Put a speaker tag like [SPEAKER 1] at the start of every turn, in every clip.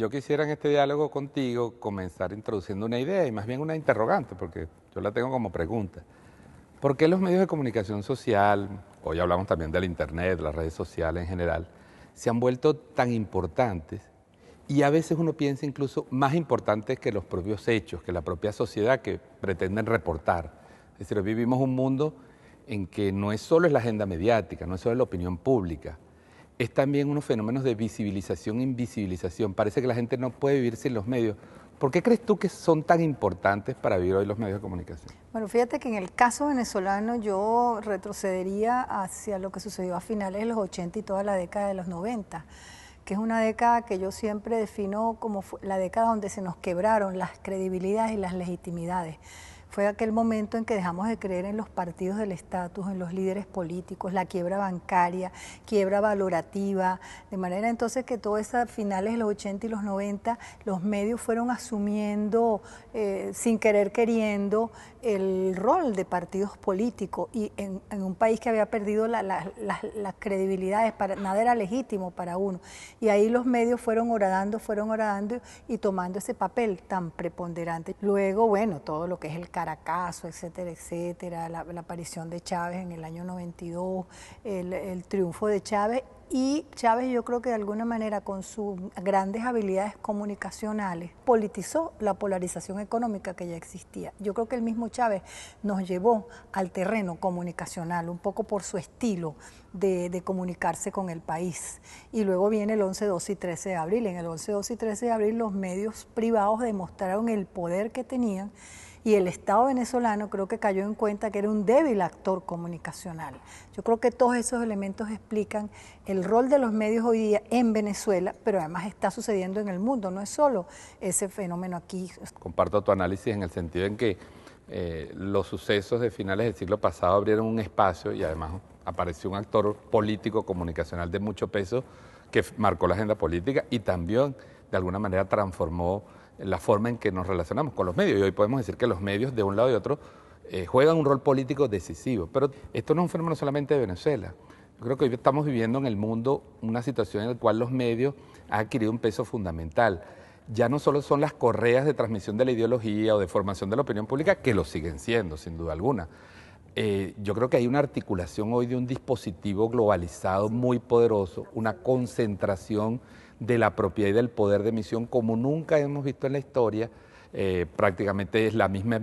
[SPEAKER 1] yo quisiera en este diálogo contigo comenzar introduciendo una idea y más bien una interrogante, porque yo la tengo como pregunta. ¿Por qué los medios de comunicación social, hoy hablamos también del Internet, las redes sociales en general, se han vuelto tan importantes y a veces uno piensa incluso más importantes que los propios hechos, que la propia sociedad que pretenden reportar? Es decir, hoy vivimos un mundo en que no es solo la agenda mediática, no es solo la opinión pública, es también unos fenómenos de visibilización e invisibilización. Parece que la gente no puede vivir sin los medios. ¿Por qué crees tú que son tan importantes para vivir hoy los medios de comunicación?
[SPEAKER 2] Bueno, fíjate que en el caso venezolano yo retrocedería hacia lo que sucedió a finales de los 80 y toda la década de los 90, que es una década que yo siempre defino como la década donde se nos quebraron las credibilidades y las legitimidades. Fue aquel momento en que dejamos de creer en los partidos del estatus, en los líderes políticos, la quiebra bancaria, quiebra valorativa, de manera entonces que todo eso a finales de los 80 y los 90 los medios fueron asumiendo sin querer queriendo el rol de partidos políticos y en un país que había perdido las credibilidades, nada era legítimo para uno. Y ahí los medios fueron horadando y tomando ese papel tan preponderante. Luego, bueno, todo lo que es el Caracazo, etcétera, etcétera, la aparición de Chávez en el año 92, el triunfo de Chávez. Y Chávez, yo creo que de alguna manera con sus grandes habilidades comunicacionales politizó la polarización económica que ya existía. Yo creo que el mismo Chávez nos llevó al terreno comunicacional, un poco por su estilo de comunicarse con el país. Y luego viene el 11, 12 y 13 de abril. En el 11, 12 y 13 de abril los medios privados demostraron el poder que tenían y el Estado venezolano creo que cayó en cuenta que era un débil actor comunicacional. Yo creo que todos esos elementos explican el rol de los medios hoy día en Venezuela, pero además está sucediendo en el mundo, no es solo ese fenómeno aquí.
[SPEAKER 1] Comparto tu análisis en el sentido en que los sucesos de finales del siglo pasado abrieron un espacio y además apareció un actor político comunicacional de mucho peso que marcó la agenda política y también de alguna manera transformó la forma en que nos relacionamos con los medios. Y hoy podemos decir que los medios de un lado y otro juegan un rol político decisivo. Pero esto no es un fenómeno solamente de Venezuela. Yo creo que hoy estamos viviendo en el mundo una situación en la cual los medios han adquirido un peso fundamental. Ya no solo son las correas de transmisión de la ideología o de formación de la opinión pública, que lo siguen siendo, sin duda alguna. Yo creo que hay una articulación hoy de un dispositivo globalizado muy poderoso, una concentración de la propiedad y del poder de emisión como nunca hemos visto en la historia. Prácticamente es la misma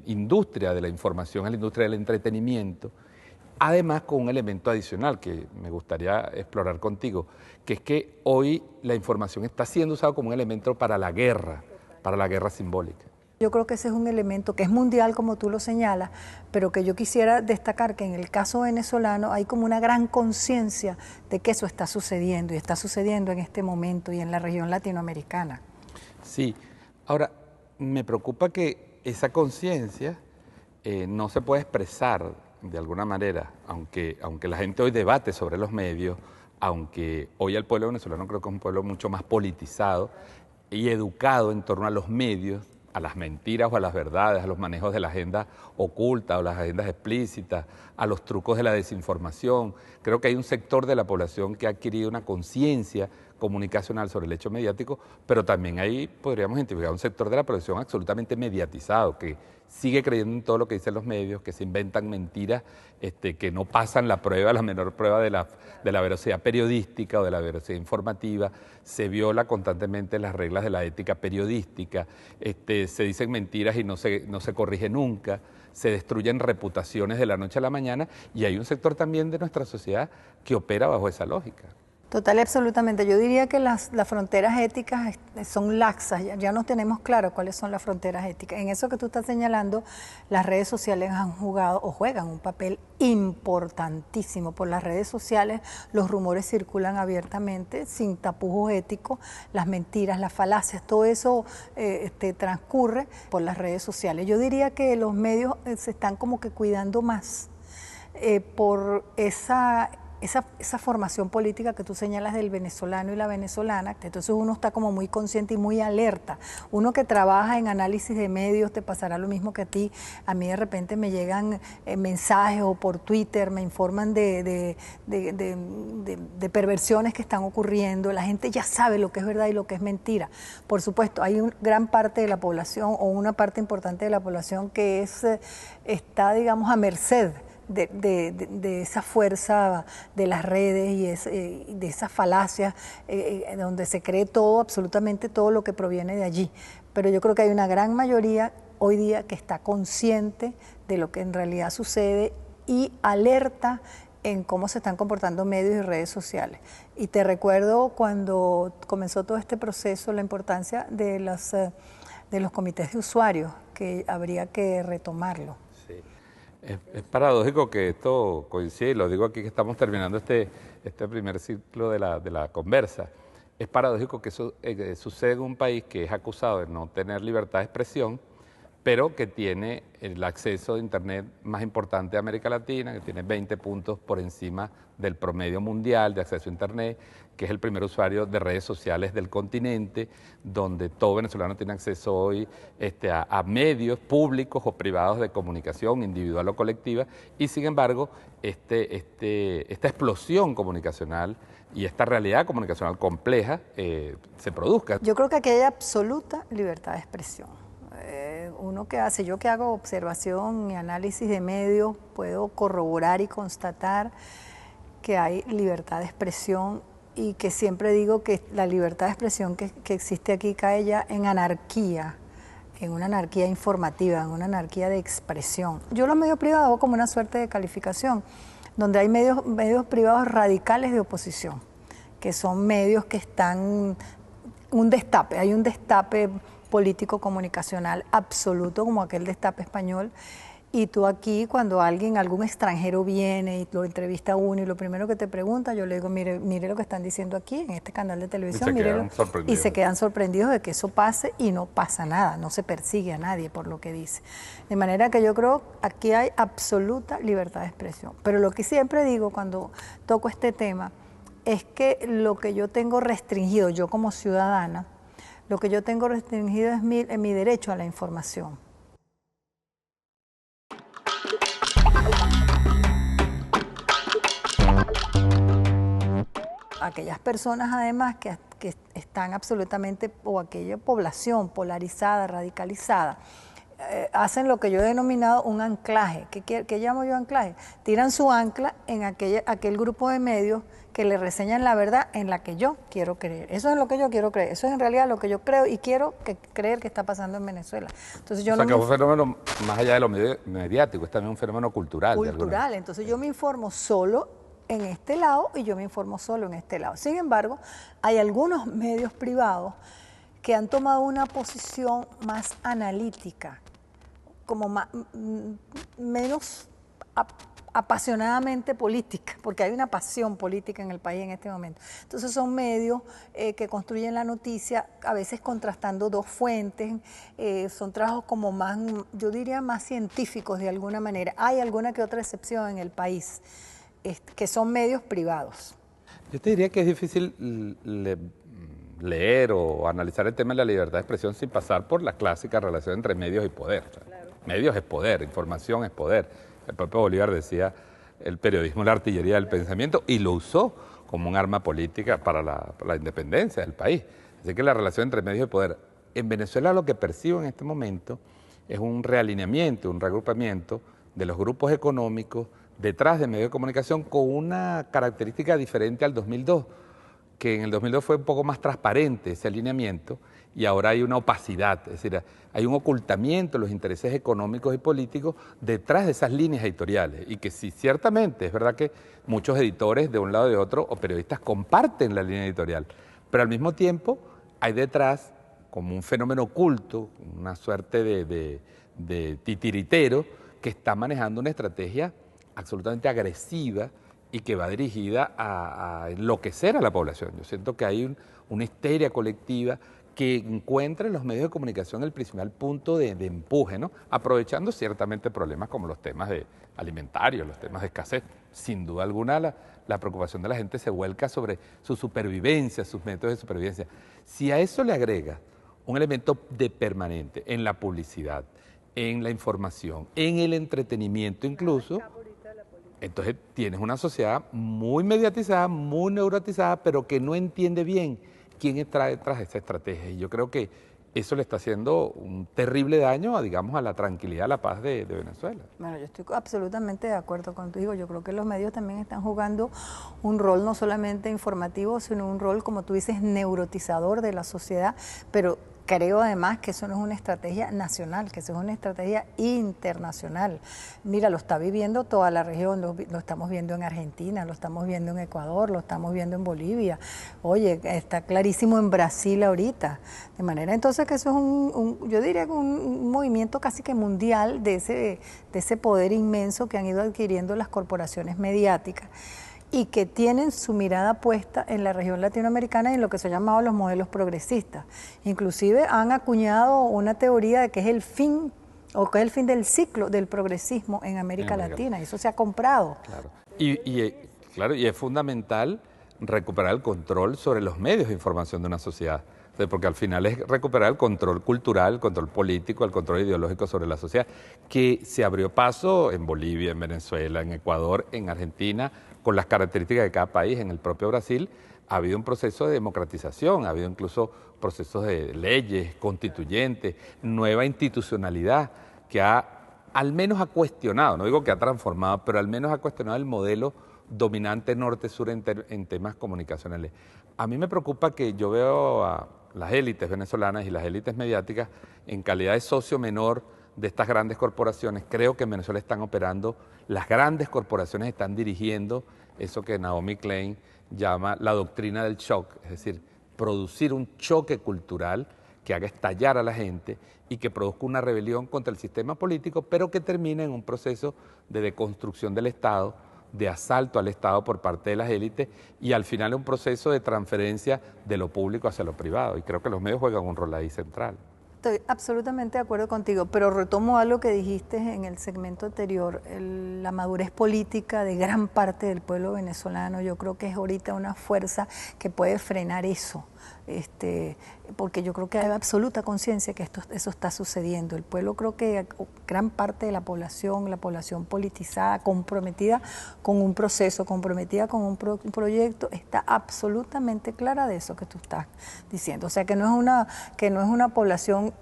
[SPEAKER 1] industria de la información, es la industria del entretenimiento. Además, con un elemento adicional que me gustaría explorar contigo, que es que hoy la información está siendo usada como un elemento para la guerra simbólica.
[SPEAKER 2] Yo creo que ese es un elemento que es mundial, como tú lo señalas, pero que yo quisiera destacar que en el caso venezolano hay como una gran conciencia de que eso está sucediendo y está sucediendo en este momento y en la región latinoamericana.
[SPEAKER 1] Sí, ahora me preocupa que esa conciencia no se puede expresar de alguna manera, aunque la gente hoy debate sobre los medios, aunque hoy el pueblo venezolano creo que es un pueblo mucho más politizado y educado en torno a los medios, a las mentiras o a las verdades, a los manejos de la agenda oculta o las agendas explícitas, a los trucos de la desinformación. Creo que hay un sector de la población que ha adquirido una conciencia comunicacional sobre el hecho mediático, pero también ahí podríamos identificar un sector de la población absolutamente mediatizado, que sigue creyendo en todo lo que dicen los medios, que se inventan mentiras que no pasan la prueba, la menor prueba de la veracidad periodística o de la veracidad informativa, se viola constantemente las reglas de la ética periodística, se dicen mentiras y no se corrige nunca, se destruyen reputaciones de la noche a la mañana y hay un sector también de nuestra sociedad que opera bajo esa lógica.
[SPEAKER 2] Total y absolutamente. Yo diría que las fronteras éticas son laxas, ya no tenemos claro cuáles son las fronteras éticas. En eso que tú estás señalando, las redes sociales han jugado o juegan un papel importantísimo. Por las redes sociales los rumores circulan abiertamente, sin tapujos éticos, las mentiras, las falacias, todo eso transcurre por las redes sociales. Yo diría que los medios se están como que cuidando más por esa esa formación política que tú señalas del venezolano y la venezolana, entonces uno está como muy consciente y muy alerta. Uno que trabaja en análisis de medios, te pasará lo mismo que a ti. A mí de repente me llegan mensajes o por Twitter, me informan de perversiones que están ocurriendo. La gente ya sabe lo que es verdad y lo que es mentira. Por supuesto, hay una gran parte de la población o una parte importante de la población que está, digamos, a merced de esa fuerza de las redes y de esas falacias donde se cree todo, absolutamente todo lo que proviene de allí. Pero yo creo que hay una gran mayoría hoy día que está consciente de lo que en realidad sucede y alerta en cómo se están comportando medios y redes sociales. Y te recuerdo cuando comenzó todo este proceso, la importancia de los comités de usuarios, que habría que retomarlo.
[SPEAKER 1] Es paradójico que esto coincide, lo digo aquí que estamos terminando este primer ciclo de la conversa. Es paradójico que eso sucede en un país que es acusado de no tener libertad de expresión, pero que tiene el acceso de Internet más importante de América Latina, que tiene 20 puntos por encima del promedio mundial de acceso a Internet, que es el primer usuario de redes sociales del continente, donde todo venezolano tiene acceso hoy a medios públicos o privados de comunicación, individual o colectiva, y sin embargo, esta explosión comunicacional y esta realidad comunicacional compleja se produzca.
[SPEAKER 2] Yo creo que aquí hay absoluta libertad de expresión. Yo que hago observación y análisis de medios, puedo corroborar y constatar que hay libertad de expresión y que siempre digo que la libertad de expresión que existe aquí cae ya en anarquía, en una anarquía informativa, en una anarquía de expresión. Yo los medios privados hago como una suerte de calificación, donde hay medios privados radicales de oposición, que son medios que están hay un destape político comunicacional absoluto como aquel destape español, y tú aquí cuando algún extranjero viene y lo entrevista a uno y lo primero que te pregunta, yo le digo, mire lo que están diciendo aquí en este canal de televisión, y se quedan sorprendidos de que eso pase y no pasa nada, no se persigue a nadie por lo que dice. De manera que yo creo aquí hay absoluta libertad de expresión, pero lo que siempre digo cuando toco este tema es que lo que yo tengo restringido, yo como ciudadana, lo que yo tengo restringido es mi derecho a la información. Aquellas personas además que están absolutamente, o aquella población polarizada, radicalizada, hacen lo que yo he denominado un anclaje. ¿Qué llamo yo anclaje? Tiran su ancla en aquel grupo de medios que le reseñan la verdad en la que yo quiero creer. Eso es lo que yo quiero creer. Eso es en realidad lo que yo creo y quiero creer que está pasando en Venezuela. Entonces,
[SPEAKER 1] o sea, que es un fenómeno más allá de lo mediático, es también un fenómeno cultural.
[SPEAKER 2] Cultural. Entonces yo me informo solo en este lado y yo me informo solo en este lado. Sin embargo, hay algunos medios privados que han tomado una posición más analítica, como menos apasionadamente política, porque hay una pasión política en el país en este momento. Entonces son medios que construyen la noticia, a veces contrastando dos fuentes, son trabajos como más, yo diría más científicos de alguna manera. Hay alguna que otra excepción en el país, que son medios privados.
[SPEAKER 1] Yo te diría que es difícil leer o analizar el tema de la libertad de expresión sin pasar por la clásica relación entre medios y poder. Claro. Medios es poder, información es poder. El propio Bolívar decía, el periodismo es la artillería del pensamiento, y lo usó como un arma política para la independencia del país. Así que la relación entre medios y poder. En Venezuela lo que percibo en este momento es un realineamiento, un reagrupamiento de los grupos económicos detrás de medios de comunicación con una característica diferente al 2002, que en el 2002 fue un poco más transparente ese alineamiento y ahora hay una opacidad, es decir, hay un ocultamiento de los intereses económicos y políticos detrás de esas líneas editoriales, y que sí, ciertamente, es verdad que muchos editores de un lado y de otro o periodistas comparten la línea editorial, pero al mismo tiempo hay detrás como un fenómeno oculto, una suerte de titiritero que está manejando una estrategia absolutamente agresiva y que va dirigida a enloquecer a la población. Yo siento que hay una histeria colectiva que encuentra en los medios de comunicación el principal punto de empuje, ¿no? Aprovechando ciertamente problemas como los temas alimentarios, los temas de escasez. Sin duda alguna, la preocupación de la gente se vuelca sobre su supervivencia, sus métodos de supervivencia. Si a eso le agrega un elemento de permanente en la publicidad, en la información, en el entretenimiento incluso, entonces tienes una sociedad muy mediatizada, muy neurotizada, pero que no entiende bien quién está detrás de esa estrategia. Y yo creo que eso le está haciendo un terrible daño, digamos, a la tranquilidad, a la paz de Venezuela.
[SPEAKER 2] Bueno, yo estoy absolutamente de acuerdo contigo. Yo creo que los medios también están jugando un rol no solamente informativo, sino un rol, como tú dices, neurotizador de la sociedad, pero creo además que eso no es una estrategia nacional, que eso es una estrategia internacional. Mira, lo está viviendo toda la región, lo estamos viendo en Argentina, lo estamos viendo en Ecuador, lo estamos viendo en Bolivia. Oye, está clarísimo en Brasil ahorita. De manera entonces que eso es yo diría que un movimiento casi que mundial de ese poder inmenso que han ido adquiriendo las corporaciones mediáticas y que tienen su mirada puesta en la región latinoamericana y en lo que se ha llamado los modelos progresistas. Inclusive han acuñado una teoría de que es el fin, o que es el fin del ciclo del progresismo en América Latina, y eso se ha comprado.
[SPEAKER 1] Claro. Y es fundamental recuperar el control sobre los medios de información de una sociedad, porque al final es recuperar el control cultural, el control político, el control ideológico sobre la sociedad, que se abrió paso en Bolivia, en Venezuela, en Ecuador, en Argentina, con las características de cada país. En el propio Brasil ha habido un proceso de democratización, ha habido incluso procesos de leyes constituyentes, nueva institucionalidad que al menos ha cuestionado, no digo que ha transformado, pero al menos ha cuestionado el modelo dominante norte-sur en temas comunicacionales. A mí me preocupa que yo veo a las élites venezolanas y las élites mediáticas en calidad de socio menor de estas grandes corporaciones. Creo que en Venezuela están operando, las grandes corporaciones están dirigiendo eso que Naomi Klein llama la doctrina del shock, es decir, producir un choque cultural que haga estallar a la gente y que produzca una rebelión contra el sistema político, pero que termine en un proceso de deconstrucción del Estado, de asalto al Estado por parte de las élites y al final un proceso de transferencia de lo público hacia lo privado. Y creo que los medios juegan un rol ahí central.
[SPEAKER 2] Estoy absolutamente de acuerdo contigo, pero retomo algo que dijiste en el segmento anterior, la madurez política de gran parte del pueblo venezolano. Yo creo que es ahorita una fuerza que puede frenar eso, porque yo creo que hay absoluta conciencia que eso está sucediendo. El pueblo, creo que gran parte de la población politizada, comprometida con un proceso, comprometida con un proyecto, está absolutamente clara de eso que tú estás diciendo. O sea, que no es una población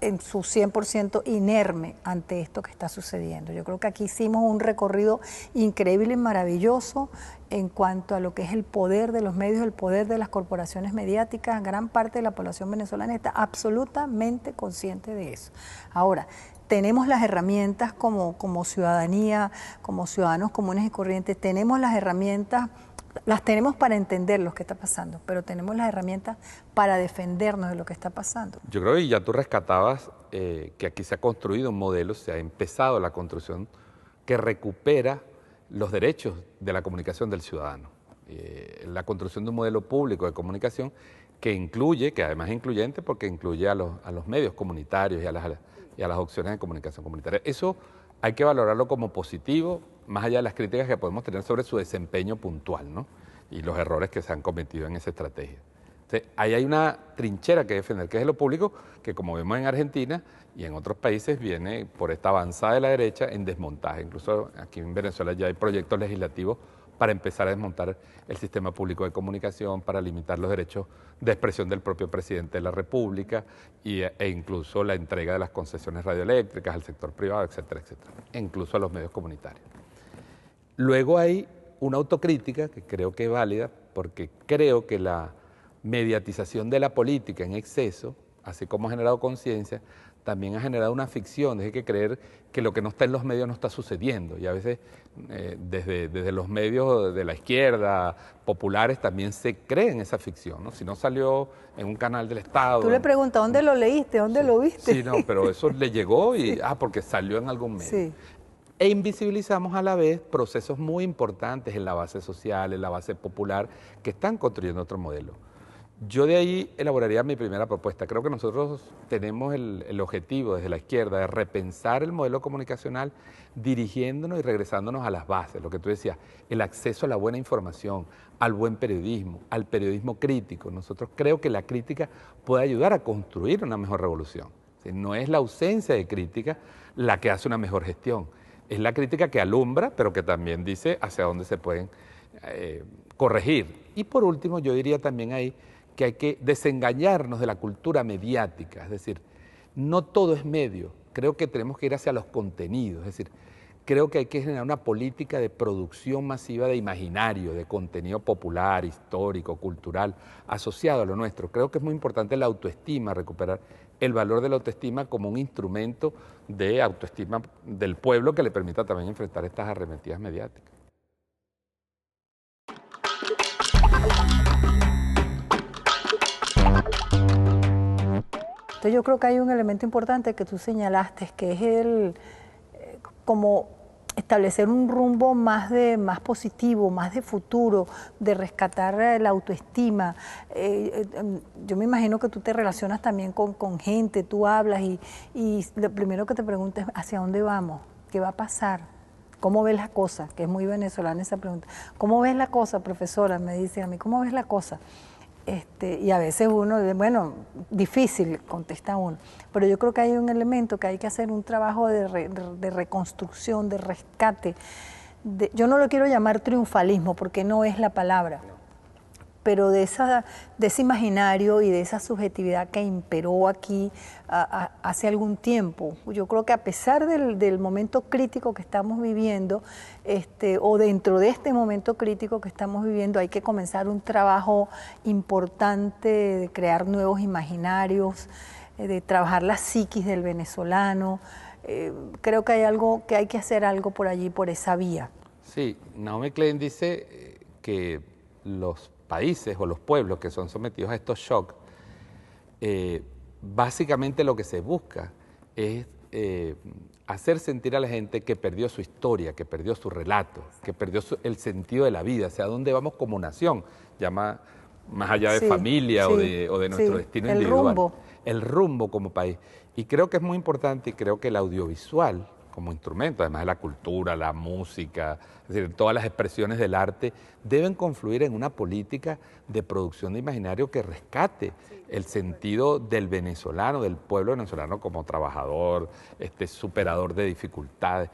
[SPEAKER 2] en su 100% inerme ante esto que está sucediendo. Yo creo que aquí hicimos un recorrido increíble y maravilloso en cuanto a lo que es el poder de los medios, el poder de las corporaciones mediáticas. Gran parte de la población venezolana está absolutamente consciente de eso. Ahora, tenemos las herramientas como ciudadanía, como ciudadanos comunes y corrientes, tenemos las herramientas. Las tenemos para entender lo que está pasando, pero tenemos las herramientas para defendernos de lo que está pasando.
[SPEAKER 1] Yo creo que ya tú rescatabas que aquí se ha construido un modelo, se ha empezado la construcción que recupera los derechos de la comunicación del ciudadano. La construcción de un modelo público de comunicación que incluye, que además es incluyente porque incluye a los medios comunitarios y a las opciones de comunicación comunitaria. Eso hay que valorarlo como positivo, más allá de las críticas que podemos tener sobre su desempeño puntual, ¿no? Y los errores que se han cometido en esa estrategia. Entonces, ahí hay una trinchera que defender, que es lo público, que como vemos en Argentina y en otros países viene por esta avanzada de la derecha en desmontaje. Incluso aquí en Venezuela ya hay proyectos legislativos para empezar a desmontar el sistema público de comunicación, para limitar los derechos de expresión del propio presidente de la República e incluso la entrega de las concesiones radioeléctricas al sector privado, etcétera, etcétera, e incluso a los medios comunitarios. Luego hay una autocrítica que creo que es válida, porque creo que la mediatización de la política en exceso, así como ha generado conciencia, también ha generado una ficción. Hay que creer que lo que no está en los medios no está sucediendo. Y a veces desde los medios de la izquierda, populares, también se cree en esa ficción, ¿no? Si no salió en un canal del Estado.
[SPEAKER 2] Tú le preguntas, ¿dónde lo leíste? ¿Dónde lo viste?
[SPEAKER 1] Sí, no, pero eso le llegó y, porque salió en algún medio.
[SPEAKER 2] Sí.
[SPEAKER 1] E invisibilizamos a la vez procesos muy importantes en la base social, en la base popular, que están construyendo otro modelo. Yo de ahí elaboraría mi primera propuesta. Creo que nosotros tenemos el objetivo desde la izquierda de repensar el modelo comunicacional dirigiéndonos y regresándonos a las bases, lo que tú decías, el acceso a la buena información, al buen periodismo, al periodismo crítico. Nosotros creo que la crítica puede ayudar a construir una mejor revolución. No es la ausencia de crítica la que hace una mejor gestión, es la crítica que alumbra, pero que también dice hacia dónde se pueden corregir. Y por último, yo diría también ahí que hay que desengañarnos de la cultura mediática, es decir, no todo es medio, creo que tenemos que ir hacia los contenidos, es decir, creo que hay que generar una política de producción masiva de imaginario, de contenido popular, histórico, cultural, asociado a lo nuestro. Creo que es muy importante la autoestima, recuperar el valor de la autoestima como un instrumento de autoestima del pueblo que le permita también enfrentar estas arremetidas mediáticas.
[SPEAKER 2] Entonces yo creo que hay un elemento importante que tú señalaste, que es el como establecer un rumbo más positivo, más de futuro, de rescatar la autoestima. Yo me imagino que tú te relacionas también con gente, tú hablas y lo primero que te preguntas es ¿hacia dónde vamos? ¿Qué va a pasar? ¿Cómo ves la cosa? Que es muy venezolana esa pregunta. ¿Cómo ves la cosa, profesora? Me dicen a mí, ¿cómo ves la cosa? Y a veces uno, bueno, difícil contesta uno, pero yo creo que hay un elemento que hay que hacer un trabajo de reconstrucción, de rescate. Yo no lo quiero llamar triunfalismo porque no es la palabra, pero de ese imaginario y de esa subjetividad que imperó aquí hace algún tiempo. Yo creo que a pesar del momento crítico que estamos viviendo, o dentro de este momento crítico que estamos viviendo, hay que comenzar un trabajo importante de crear nuevos imaginarios, de trabajar la psiquis del venezolano. Creo que hay que hacer algo por allí, por esa vía.
[SPEAKER 1] Sí, Naomi Klein dice que los países o los pueblos que son sometidos a estos shocks, básicamente lo que se busca es hacer sentir a la gente que perdió su historia, que perdió su relato, que perdió el sentido de la vida, hacia dónde vamos como nación, ya más allá de familia o de nuestro destino individual. El rumbo como país. Y creo que es muy importante y creo que el audiovisual como instrumento, además de la cultura, la música, es decir, todas las expresiones del arte, deben confluir en una política de producción de imaginario que rescate el sentido del venezolano, del pueblo venezolano como trabajador, superador de dificultades.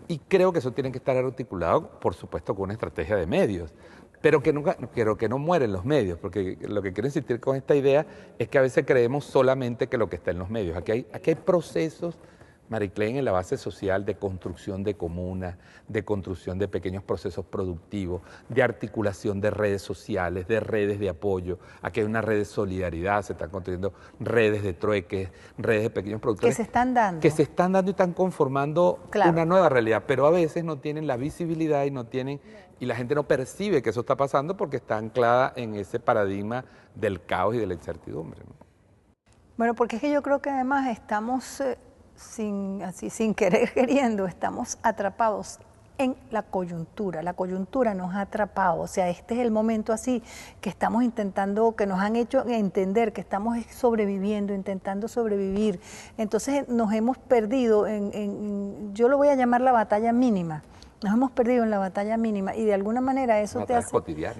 [SPEAKER 1] Y creo que eso tiene que estar articulado, por supuesto, con una estrategia de medios, pero que no mueren los medios, porque lo que quiero insistir con esta idea es que a veces creemos solamente que lo que está en los medios. Aquí hay procesos, Mary Klein, en la base social de construcción de comunas, de construcción de pequeños procesos productivos, de articulación de redes sociales, de redes de apoyo. Aquí hay una red de solidaridad, se están construyendo redes de trueques, redes de pequeños productores.
[SPEAKER 2] Que se están dando.
[SPEAKER 1] Que se están dando y están conformando una nueva realidad, pero a veces no tienen la visibilidad y la gente no percibe que eso está pasando porque está anclada en ese paradigma del caos y de la incertidumbre, ¿no?
[SPEAKER 2] Bueno, porque es que yo creo que además estamos... sin querer queriendo, estamos atrapados en la coyuntura nos ha atrapado, o sea, este es el momento así que estamos intentando, que nos han hecho entender que estamos sobreviviendo, intentando sobrevivir, entonces nos hemos perdido yo lo voy a llamar la batalla mínima. Nos hemos perdido en la batalla mínima y de alguna manera eso te hace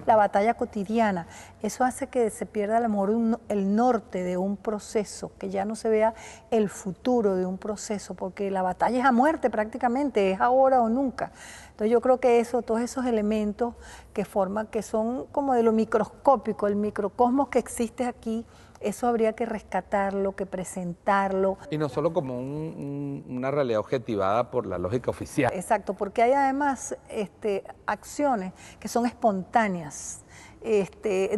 [SPEAKER 2] la batalla cotidiana. Eso hace que se pierda a lo mejor el norte de un proceso, que ya no se vea el futuro de un proceso, porque la batalla es a muerte prácticamente, es ahora o nunca. Entonces yo creo que todos esos elementos que forman, que son como de lo microscópico, el microcosmos que existe aquí, eso habría que rescatarlo, que presentarlo.
[SPEAKER 1] Y no solo como una realidad objetivada por la lógica oficial.
[SPEAKER 2] Exacto, porque hay además acciones que son espontáneas.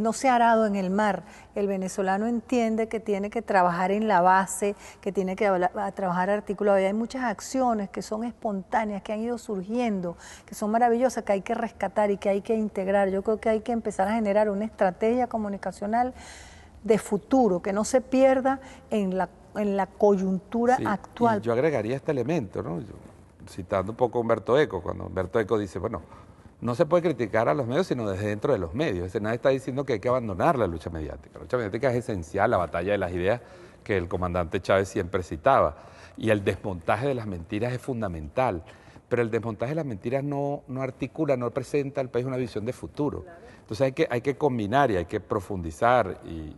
[SPEAKER 2] No se ha arado en el mar. El venezolano entiende que tiene que trabajar en la base, que tiene que trabajar articulado. Y hay muchas acciones que son espontáneas, que han ido surgiendo, que son maravillosas, que hay que rescatar y que hay que integrar. Yo creo que hay que empezar a generar una estrategia comunicacional de futuro, que no se pierda en la coyuntura actual.
[SPEAKER 1] Y yo agregaría este elemento, ¿no? Citando un poco a Humberto Eco, cuando Humberto Eco dice, bueno, no se puede criticar a los medios sino desde dentro de los medios. Es decir, nadie está diciendo que hay que abandonar la lucha mediática. La lucha mediática es esencial, la batalla de las ideas que el comandante Chávez siempre citaba. Y el desmontaje de las mentiras es fundamental. Pero el desmontaje de las mentiras no articula, no presenta al país una visión de futuro. Entonces hay que combinar y hay que profundizar y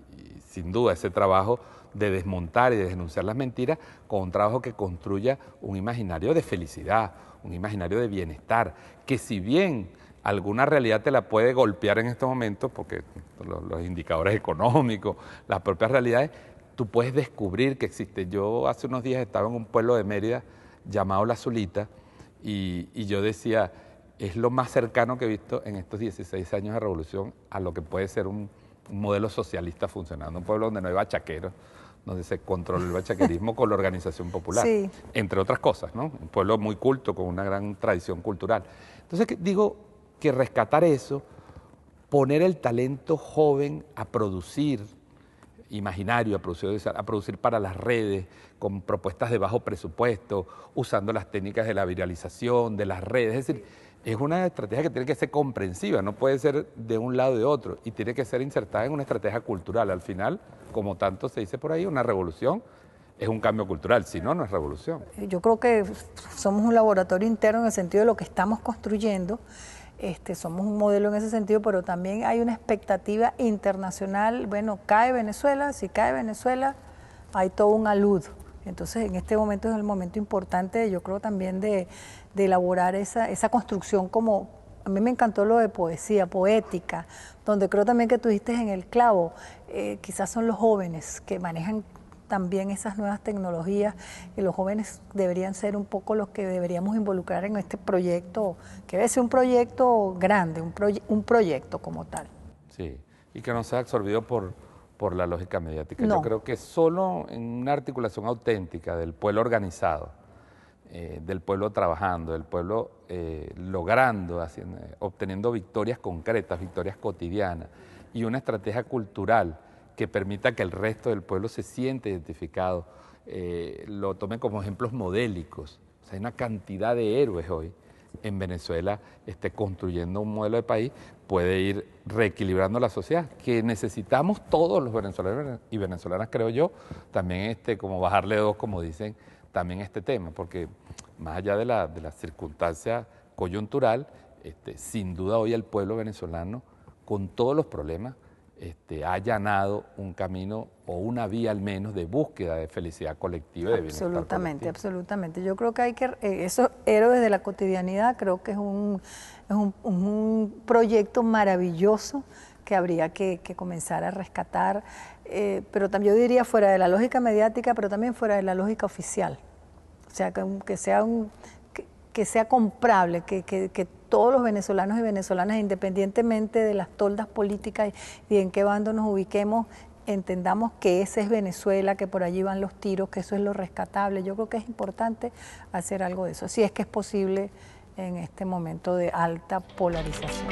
[SPEAKER 1] sin duda ese trabajo de desmontar y de denunciar las mentiras con un trabajo que construya un imaginario de felicidad, un imaginario de bienestar, que si bien alguna realidad te la puede golpear en estos momentos, porque los indicadores económicos, las propias realidades, tú puedes descubrir que existe. Yo hace unos días estaba en un pueblo de Mérida llamado La Zulita y yo decía, es lo más cercano que he visto en estos 16 años de revolución a lo que puede ser un modelo socialista funcionando, un pueblo donde no hay bachaqueros, donde se controla el bachaquerismo con la organización popular, sí, entre otras cosas, ¿no? Un pueblo muy culto, con una gran tradición cultural. Entonces digo que rescatar eso, poner el talento joven a producir imaginario, a producir para las redes, con propuestas de bajo presupuesto, usando las técnicas de la viralización, de las redes, es decir, es una estrategia que tiene que ser comprensiva, no puede ser de un lado o de otro, y tiene que ser insertada en una estrategia cultural. Al final, como tanto se dice por ahí, una revolución es un cambio cultural, si no, no es revolución.
[SPEAKER 2] Yo creo que somos un laboratorio interno en el sentido de lo que estamos construyendo, somos un modelo en ese sentido, pero también hay una expectativa internacional. Bueno, cae Venezuela, si cae Venezuela, hay todo un alud. Entonces, en este momento es el momento importante, yo creo también de elaborar esa construcción como, a mí me encantó lo de poesía, poética, donde creo también que tú diste en el clavo, quizás son los jóvenes que manejan también esas nuevas tecnologías, y los jóvenes deberían ser un poco los que deberíamos involucrar en este proyecto, que debe ser un proyecto grande, un proyecto como tal.
[SPEAKER 1] Sí, y que no sea absorbido por la lógica mediática.
[SPEAKER 2] No.
[SPEAKER 1] Yo creo que solo en una articulación auténtica del pueblo organizado, del pueblo trabajando, del pueblo logrando, obteniendo victorias concretas, victorias cotidianas, y una estrategia cultural que permita que el resto del pueblo se siente identificado, lo tome como ejemplos modélicos. O sea, hay una cantidad de héroes hoy en Venezuela construyendo un modelo de país, puede ir reequilibrando la sociedad, que necesitamos todos los venezolanos y venezolanas, creo yo, también como bajarle dos, como dicen, también este tema, porque más allá de la circunstancia coyuntural, sin duda hoy el pueblo venezolano, con todos los problemas, ha allanado un camino o una vía al menos de búsqueda de felicidad colectiva y de bienestar colectivo.
[SPEAKER 2] Absolutamente, absolutamente. Yo creo que hay que, esos héroes de la cotidianidad, creo que es un proyecto maravilloso que habría que comenzar a rescatar, pero también yo diría fuera de la lógica mediática, pero también fuera de la lógica oficial. O sea, que sea comprable, que todos los venezolanos y venezolanas, independientemente de las toldas políticas y en qué bando nos ubiquemos, entendamos que ese es Venezuela, que por allí van los tiros, que eso es lo rescatable. Yo creo que es importante hacer algo de eso, si es que es posible en este momento de alta polarización.